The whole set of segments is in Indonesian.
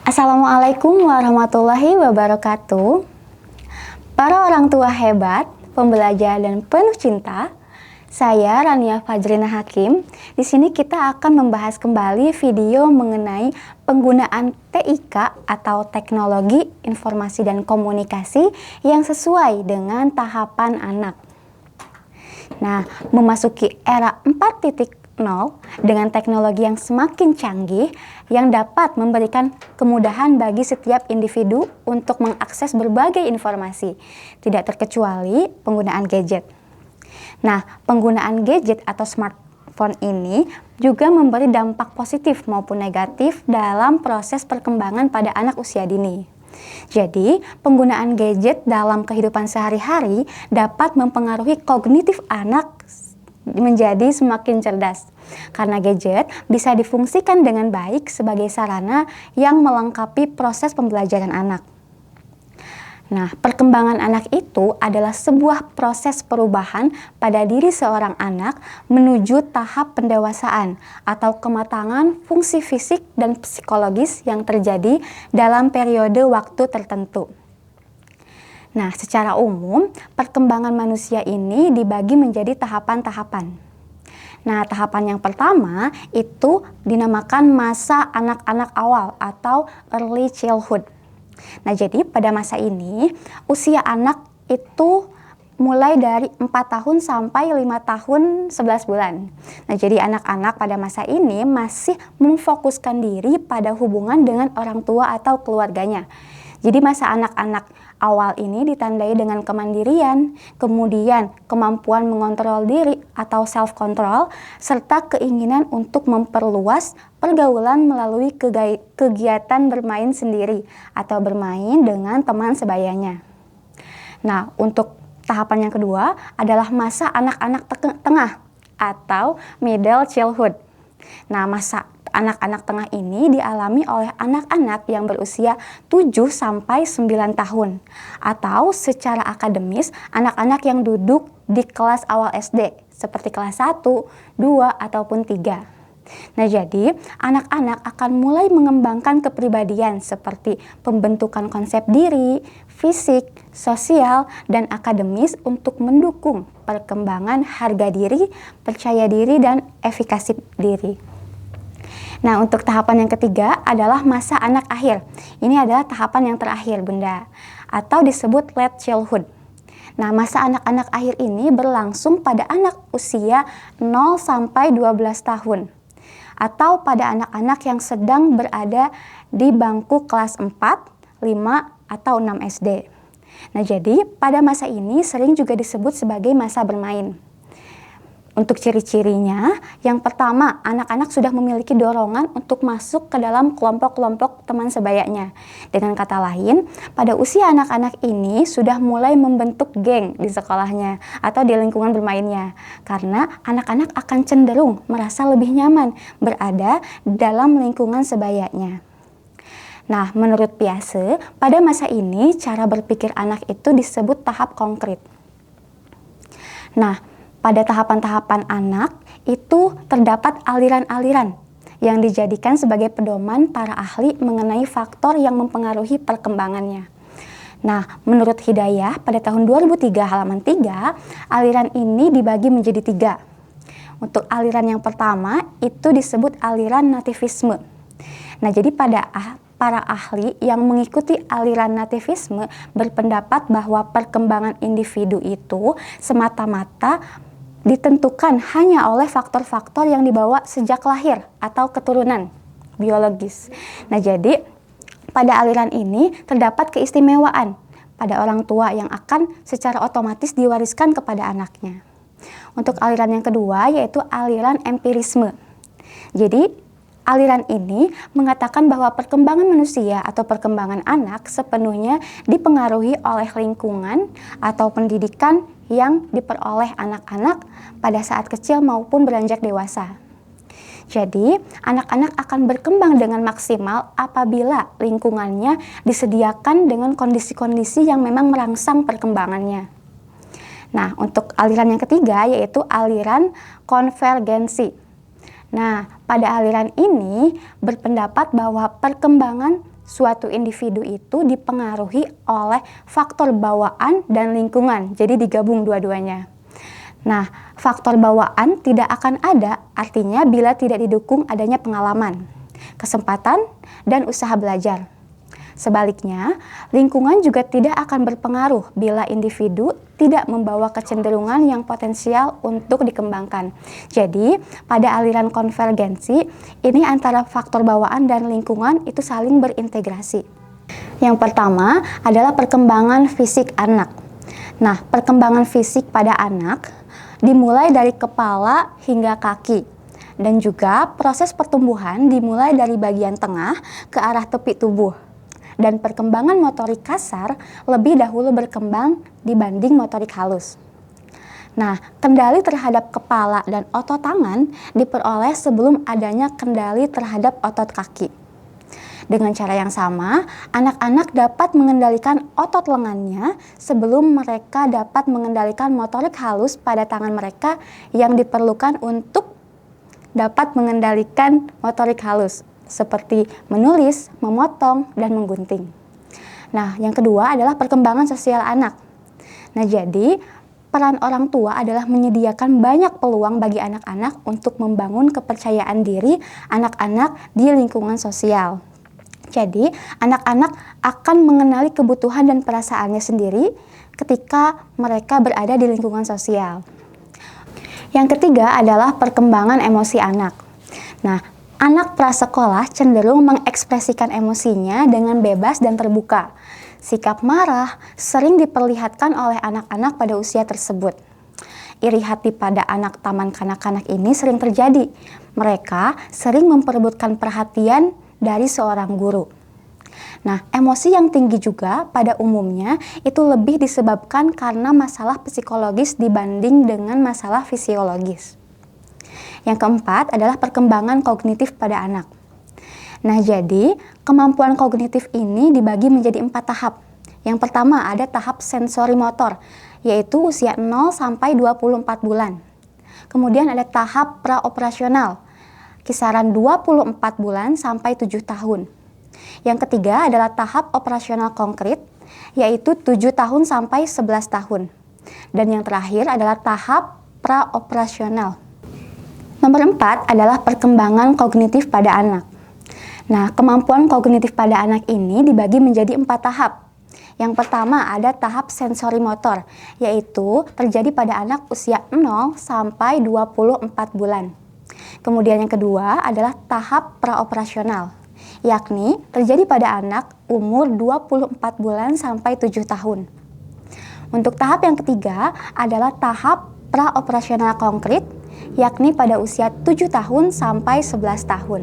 Assalamualaikum warahmatullahi wabarakatuh. Para orang tua hebat, pembelajar dan penuh cinta, saya Rania Fajrina Hakim. Di sini kita akan membahas kembali video mengenai penggunaan TIK atau Teknologi Informasi dan Komunikasi yang sesuai dengan tahapan anak. Nah, memasuki era 4.0 dengan teknologi yang semakin canggih yang dapat memberikan kemudahan bagi setiap individu untuk mengakses berbagai informasi, tidak terkecuali penggunaan gadget. Nah, penggunaan gadget atau smartphone ini juga memberi dampak positif maupun negatif dalam proses perkembangan pada anak usia dini. Jadi, penggunaan gadget dalam kehidupan sehari-hari dapat mempengaruhi kognitif anak menjadi semakin cerdas. Karena gadget bisa difungsikan dengan baik sebagai sarana yang melengkapi proses pembelajaran anak. Nah, perkembangan anak itu adalah sebuah proses perubahan pada diri seorang anak menuju tahap pendewasaan atau kematangan fungsi fisik dan psikologis yang terjadi dalam periode waktu tertentu. Nah, secara umum, perkembangan manusia ini dibagi menjadi tahapan-tahapan. Nah, tahapan yang pertama itu dinamakan masa anak-anak awal atau early childhood. Nah, jadi pada masa ini, usia anak itu mulai dari 4 tahun sampai 5 tahun 11 bulan. Nah, jadi anak-anak pada masa ini masih memfokuskan diri pada hubungan dengan orang tua atau keluarganya. Jadi masa anak-anak awal ini ditandai dengan kemandirian, kemudian kemampuan mengontrol diri atau self-control, serta keinginan untuk memperluas pergaulan melalui kegiatan bermain sendiri atau bermain dengan teman sebayanya. Nah, untuk tahapan yang kedua adalah masa anak-anak tengah atau middle childhood. Nah, masa anak-anak tengah ini dialami oleh anak-anak yang berusia 7 sampai 9 tahun atau secara akademis anak-anak yang duduk di kelas awal SD seperti kelas 1, 2 ataupun 3. Nah, jadi anak-anak akan mulai mengembangkan kepribadian seperti pembentukan konsep diri, fisik, sosial, dan akademis untuk mendukung perkembangan harga diri, percaya diri, dan efikasi diri. Nah, untuk tahapan yang ketiga adalah masa anak akhir. Ini adalah tahapan yang terakhir, Bunda, atau disebut late childhood. Nah, masa anak-anak akhir ini berlangsung pada anak usia 0 sampai 12 tahun atau pada anak-anak yang sedang berada di bangku kelas 4, 5, atau 6 SD. Nah, jadi pada masa ini sering juga disebut sebagai masa bermain. Untuk ciri-cirinya, yang pertama, anak-anak sudah memiliki dorongan untuk masuk ke dalam kelompok-kelompok teman sebayanya. Dengan kata lain, pada usia anak-anak ini sudah mulai membentuk geng di sekolahnya atau di lingkungan bermainnya. Karena anak-anak akan cenderung merasa lebih nyaman berada dalam lingkungan sebayanya. Nah, menurut Piaget, pada masa ini cara berpikir anak itu disebut tahap konkret. Nah, pada tahapan-tahapan anak itu terdapat aliran-aliran yang dijadikan sebagai pedoman para ahli mengenai faktor yang mempengaruhi perkembangannya. Nah, menurut Hidayah pada tahun 2003 halaman 3, aliran ini dibagi menjadi 3. Untuk aliran yang pertama itu disebut aliran nativisme. Nah, jadi para ahli yang mengikuti aliran nativisme berpendapat bahwa perkembangan individu itu semata-mata ditentukan hanya oleh faktor-faktor yang dibawa sejak lahir atau keturunan biologis. Nah, jadi pada aliran ini terdapat keistimewaan pada orang tua yang akan secara otomatis diwariskan kepada anaknya. Untuk aliran yang kedua yaitu aliran empirisme. Jadi aliran ini mengatakan bahwa perkembangan manusia atau perkembangan anak sepenuhnya dipengaruhi oleh lingkungan atau pendidikan yang diperoleh anak-anak pada saat kecil maupun beranjak dewasa. Jadi, anak-anak akan berkembang dengan maksimal apabila lingkungannya disediakan dengan kondisi-kondisi yang memang merangsang perkembangannya. Nah, untuk aliran yang ketiga yaitu aliran konvergensi. Nah, pada aliran ini berpendapat bahwa perkembangan suatu individu itu dipengaruhi oleh faktor bawaan dan lingkungan. Jadi digabung dua-duanya. Nah, faktor bawaan tidak akan ada artinya bila tidak didukung adanya pengalaman, kesempatan, dan usaha belajar. Sebaliknya, lingkungan juga tidak akan berpengaruh bila individu tidak membawa kecenderungan yang potensial untuk dikembangkan. Jadi, pada aliran konvergensi, ini antara faktor bawaan dan lingkungan itu saling berintegrasi. Yang pertama adalah perkembangan fisik anak. Nah, perkembangan fisik pada anak dimulai dari kepala hingga kaki. Dan juga proses pertumbuhan dimulai dari bagian tengah ke arah tepi tubuh. Dan perkembangan motorik kasar lebih dahulu berkembang dibanding motorik halus. Nah, kendali terhadap kepala dan otot tangan diperoleh sebelum adanya kendali terhadap otot kaki. Dengan cara yang sama, anak-anak dapat mengendalikan otot lengannya sebelum mereka dapat mengendalikan motorik halus pada tangan mereka yang diperlukan untuk dapat mengendalikan motorik halus, seperti menulis, memotong, dan menggunting. Nah, yang kedua adalah perkembangan sosial anak. Nah, jadi peran orang tua adalah menyediakan banyak peluang bagi anak-anak untuk membangun kepercayaan diri anak-anak di lingkungan sosial. Jadi, anak-anak akan mengenali kebutuhan dan perasaannya sendiri ketika mereka berada di lingkungan sosial. Yang ketiga adalah perkembangan emosi anak. Nah, anak prasekolah cenderung mengekspresikan emosinya dengan bebas dan terbuka. Sikap marah sering diperlihatkan oleh anak-anak pada usia tersebut. Iri hati pada anak taman kanak-kanak ini sering terjadi. Mereka sering memperebutkan perhatian dari seorang guru. Nah, emosi yang tinggi juga pada umumnya itu lebih disebabkan karena masalah psikologis dibanding dengan masalah fisiologis. Yang keempat adalah perkembangan kognitif pada anak. Nah, jadi kemampuan kognitif ini dibagi menjadi 4 tahap. Yang pertama ada tahap sensori motor, yaitu usia 0 sampai 24 bulan. Kemudian ada tahap praoperasional, kisaran 24 bulan sampai 7 tahun. Yang ketiga adalah tahap operasional konkret, yaitu 7 tahun sampai 11 tahun. Dan yang terakhir adalah tahap praoperasional. Nomor 4 adalah perkembangan kognitif pada anak. Nah, kemampuan kognitif pada anak ini dibagi menjadi 4 tahap. Yang pertama ada tahap sensori motor, yaitu terjadi pada anak usia 0 sampai 24 bulan. Kemudian yang kedua adalah tahap praoperasional, yakni terjadi pada anak umur 24 bulan sampai 7 tahun. Untuk tahap yang ketiga adalah tahap praoperasional konkret, yakni pada usia 7 tahun sampai 11 tahun.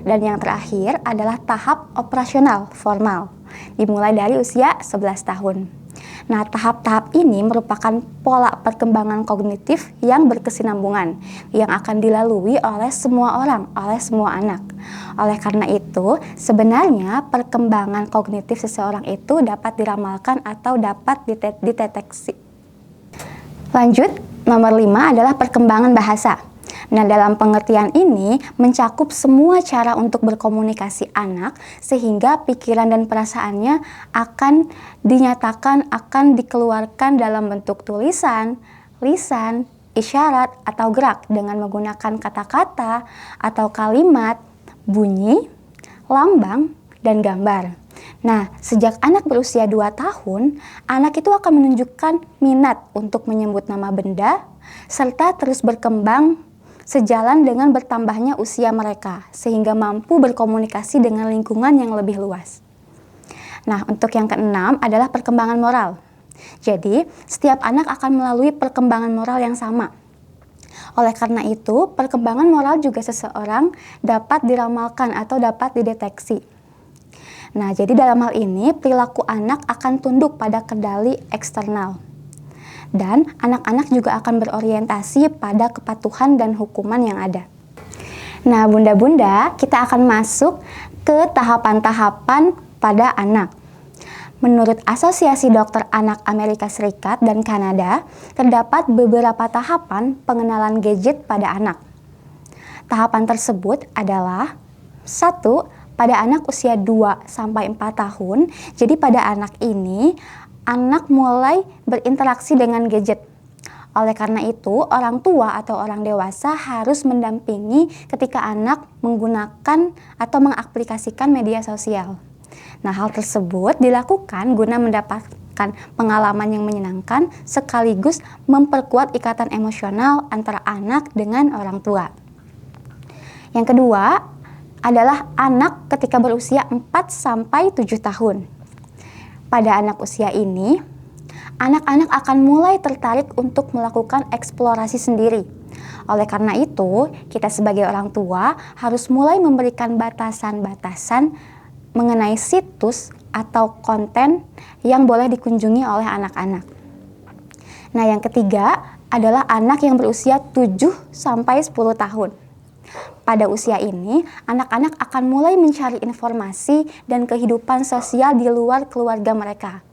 Dan yang terakhir adalah tahap operasional formal, dimulai dari usia 11 tahun. Nah, tahap-tahap ini merupakan pola perkembangan kognitif yang berkesinambungan, yang akan dilalui oleh semua orang, oleh semua anak. Oleh karena itu, sebenarnya perkembangan kognitif seseorang itu dapat diramalkan atau dapat dideteksi. Lanjut, nomor 5 adalah perkembangan bahasa. Nah, dalam pengertian ini mencakup semua cara untuk berkomunikasi anak sehingga pikiran dan perasaannya akan dinyatakan, akan dikeluarkan dalam bentuk tulisan, lisan, isyarat, atau gerak dengan menggunakan kata-kata atau kalimat, bunyi, lambang, dan gambar. Nah, sejak anak berusia 2 tahun, anak itu akan menunjukkan minat untuk menyebut nama benda serta terus berkembang sejalan dengan bertambahnya usia mereka, sehingga mampu berkomunikasi dengan lingkungan yang lebih luas. Nah, untuk yang keenam adalah perkembangan moral. Jadi, setiap anak akan melalui perkembangan moral yang sama. Oleh karena itu, perkembangan moral juga seseorang dapat diramalkan atau dapat dideteksi. Nah, jadi dalam hal ini, perilaku anak akan tunduk pada kendali eksternal. Dan anak-anak juga akan berorientasi pada kepatuhan dan hukuman yang ada. Nah, bunda-bunda, kita akan masuk ke tahapan-tahapan pada anak. Menurut Asosiasi Dokter Anak Amerika Serikat dan Kanada, terdapat beberapa tahapan pengenalan gadget pada anak. Tahapan tersebut adalah 1. pada anak usia 2 sampai 4 tahun. Jadi pada anak ini, anak mulai berinteraksi dengan gadget. Oleh karena itu, orang tua atau orang dewasa harus mendampingi ketika anak menggunakan atau mengaplikasikan media sosial. Nah, hal tersebut dilakukan guna mendapatkan pengalaman yang menyenangkan sekaligus memperkuat ikatan emosional antara anak dengan orang tua. Yang kedua adalah anak ketika berusia 4 sampai 7 tahun. Pada anak usia ini, anak-anak akan mulai tertarik untuk melakukan eksplorasi sendiri. Oleh karena itu, kita sebagai orang tua harus mulai memberikan batasan-batasan mengenai situs atau konten yang boleh dikunjungi oleh anak-anak. Nah, yang ketiga adalah anak yang berusia 7 sampai 10 tahun. Pada usia ini, anak-anak akan mulai mencari informasi dan kehidupan sosial di luar keluarga mereka.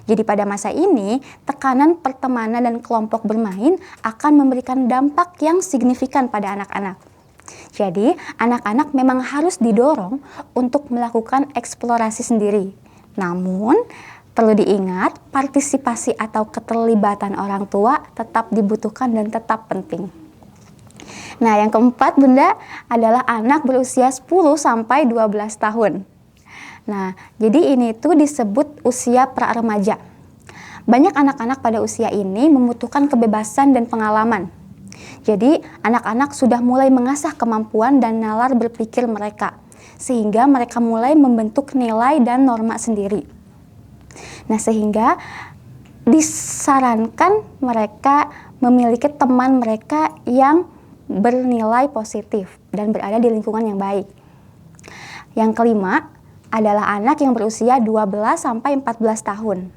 Jadi pada masa ini, tekanan pertemanan dan kelompok bermain akan memberikan dampak yang signifikan pada anak-anak. Jadi, anak-anak memang harus didorong untuk melakukan eksplorasi sendiri. Namun, perlu diingat, partisipasi atau keterlibatan orang tua tetap dibutuhkan dan tetap penting. Nah, yang keempat, Bunda, adalah anak berusia 10 sampai 12 tahun. Nah, jadi ini tuh disebut usia pra-remaja. Banyak anak-anak pada usia ini membutuhkan kebebasan dan pengalaman. Jadi, anak-anak sudah mulai mengasah kemampuan dan nalar berpikir mereka, sehingga mereka mulai membentuk nilai dan norma sendiri. Nah, sehingga disarankan mereka memiliki teman mereka yang bernilai positif dan berada di lingkungan yang baik. Yang kelima adalah anak yang berusia 12 sampai 14 tahun.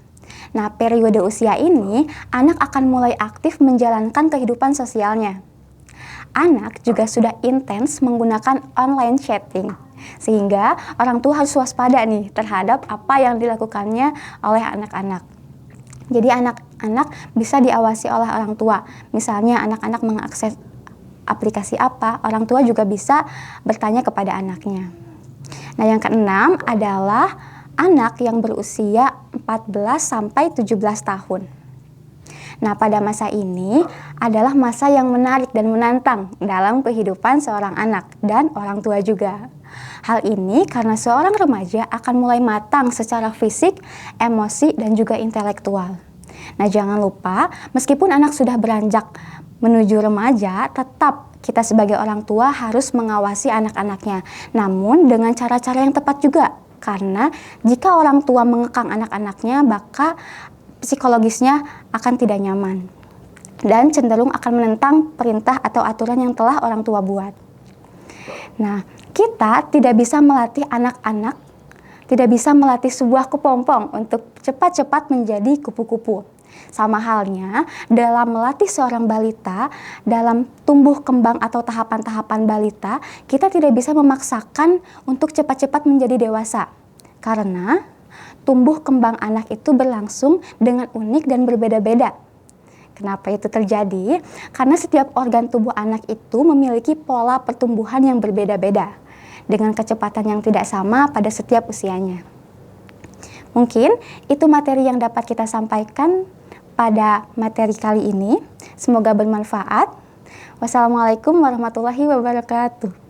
Nah, periode usia ini, anak akan mulai aktif menjalankan kehidupan sosialnya. Anak juga sudah intens menggunakan online chatting, sehingga orang tua harus waspada nih terhadap apa yang dilakukannya oleh anak-anak. Jadi anak-anak bisa diawasi oleh orang tua. Misalnya anak-anak mengakses aplikasi apa, orang tua juga bisa bertanya kepada anaknya. Nah, yang keenam adalah anak yang berusia 14 sampai 17 tahun. Nah, pada masa ini adalah masa yang menarik dan menantang dalam kehidupan seorang anak dan orang tua juga. Hal ini karena seorang remaja akan mulai matang secara fisik, emosi, dan juga intelektual. Nah, jangan lupa, meskipun anak sudah beranjak menuju remaja, tetap kita sebagai orang tua harus mengawasi anak-anaknya. Namun dengan cara-cara yang tepat juga. Karena jika orang tua mengekang anak-anaknya, maka psikologisnya akan tidak nyaman dan cenderung akan menentang perintah atau aturan yang telah orang tua buat. Nah, kita tidak bisa melatih anak-anak, tidak bisa melatih sebuah kepompong untuk cepat-cepat menjadi kupu-kupu. Sama halnya dalam melatih seorang balita, dalam tumbuh kembang atau tahapan-tahapan balita, kita tidak bisa memaksakan untuk cepat-cepat menjadi dewasa. Karena tumbuh kembang anak itu berlangsung dengan unik dan berbeda-beda. Kenapa itu terjadi? Karena setiap organ tubuh anak itu memiliki pola pertumbuhan yang berbeda-beda, dengan kecepatan yang tidak sama pada setiap usianya. Mungkin itu materi yang dapat kita sampaikan pada materi kali ini. Semoga bermanfaat. Wassalamualaikum warahmatullahi wabarakatuh.